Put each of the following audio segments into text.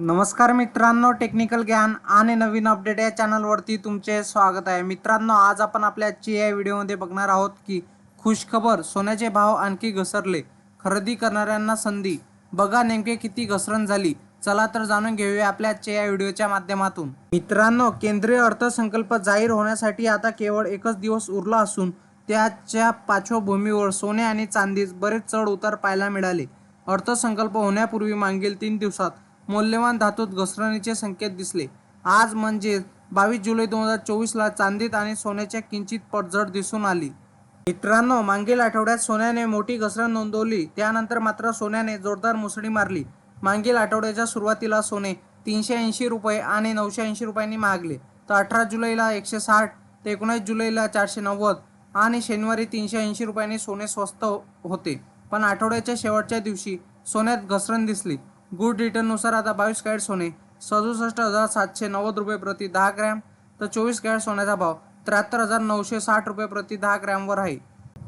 नमस्कार मित्रांनो, टेक्निकल ज्ञान आणि नवीन अपडेट या चॅनलवरती तुमचे स्वागत आहे। मित्रांनो, आज आपण आपल्या आजच्या या व्हिडिओमध्ये बघणार आहोत की खुशखबर, सोन्याचे भाव आणखी घसरले, खरेदी करणाऱ्यांना संधी। बघा नेमके किती घसरण झाली, चला तर जाणून घेऊया आपल्या आजच्या या व्हिडिओच्या माध्यमातून। मित्रांनो, केंद्रीय अर्थसंकल्प जाहीर होण्यासाठी आता केवळ एकच दिवस उरला असून त्याच्या पार्श्वभूमीवर सोने आणि चांदीत बरेच चढ उतार पाहायला मिळाले। अर्थसंकल्प होण्यापूर्वी मागील 3 दिवसात मौल्यवान धातूत घसरणीचे संकेत दिसले। आज म्हणजे 22 जुलै 2024 ला चांदीत आणि सोन्याच्या किंचित पडझड दिसून आली। मित्रांनो, मागील आठवड्यात सोन्याने मोठी घसरण नोंदवली, त्यानंतर मात्र सोन्याने जोरदार मुसळी मारली। मागील आठवड्याच्या सुरुवातीला सोने 380 रुपये आणि 980 रुपयांनी महागले, तर 18 जुलैला 160, तर 19 जुलैला 490 आणि शनिवारी 380 रुपयांनी सोने स्वस्त होते। पण आठवड्याच्या शेवटच्या दिवशी सोन्यात घसरण दिसली। गुड रिटर्ननुसार आता 22 कॅरेट सोने 67,790 रुपये प्रति 10 ग्रॅम, तर 24 कॅरेट सोन्याचा भाव 73,960 रुपये प्रति 10 ग्रॅमवर आहे।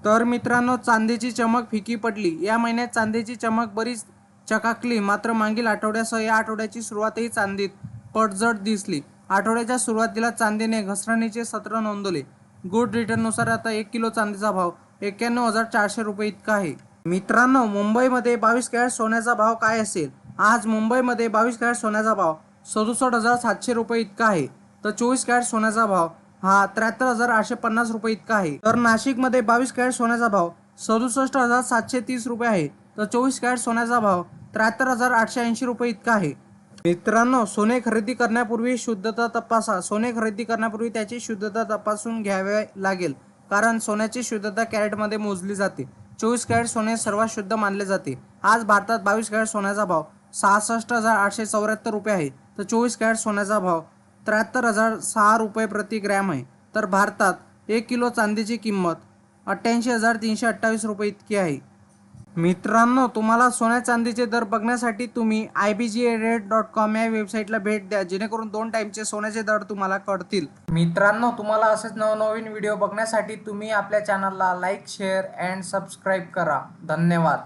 तर मित्रांनो, चांदीची चमक फिकी पडली। या महिन्यात चांदीची चमक बरीच चकाकली, मात्र मागील आठवड्यासह या आठवड्याची सुरुवातही चांदीत पडझड दिसली। आठवड्याच्या सुरुवातीला चांदीने घसरणीचे सत्र नोंदवले। गुड रिटर्ननुसार आता 1 किलो चांदीचा भाव 91,400 रुपये इतका आहे। मित्रांनो, मुंबईमध्ये 22 कॅरेट सोन्याचा भाव काय असेल? आज मुंबईमध्ये 22 कॅरेट सोन्याचा भाव 67,700 रुपये इतका आहे, तर 24 कॅरेट सोन्याचा भाव हा 73,850 रुपये इतका आहे। तर नाशिकमध्ये 22 कॅरेट सोन्याचा भाव 67,730 रुपये आहे, तर 24 कॅरेट सोन्याचा भाव 73,880 रुपये इतका आहे। मित्रांनो, सोने खरेदी करण्यापूर्वी शुद्धता तपासा। सोने खरेदी करण्यापूर्वी त्याची शुद्धता तपासून घ्यावी लागेल, कारण सोन्याची शुद्धता कॅरेटमध्ये मोजली जाते। 24 कॅरेट सोने सर्वात शुद्ध मानले जाते। आज भारतात 22 कॅरेट सोन्याचा भाव 66,874 रुपये आहे, तर 24 कॅरेट सोन्याचा भाव 73,006 रुपये प्रति ग्रॅम आहे। तर भारतात 1 किलो चांदीची किंमत 88,328 रुपये इतकी आहे। मित्रांनो, तुम्हाला सोन्या चांदीचे दर बघण्यासाठी तुम्ही ibgarate.com या वेबसाईटला भेट द्या, जेणेकरून 2 टाईमचे सोन्याचे दर तुम्हाला कळतील। मित्रांनो, तुम्हाला असेच नवनवीन व्हिडिओ बघण्यासाठी तुम्ही आपल्या चॅनलला लाईक, शेअर अँड सबस्क्राईब करा। धन्यवाद।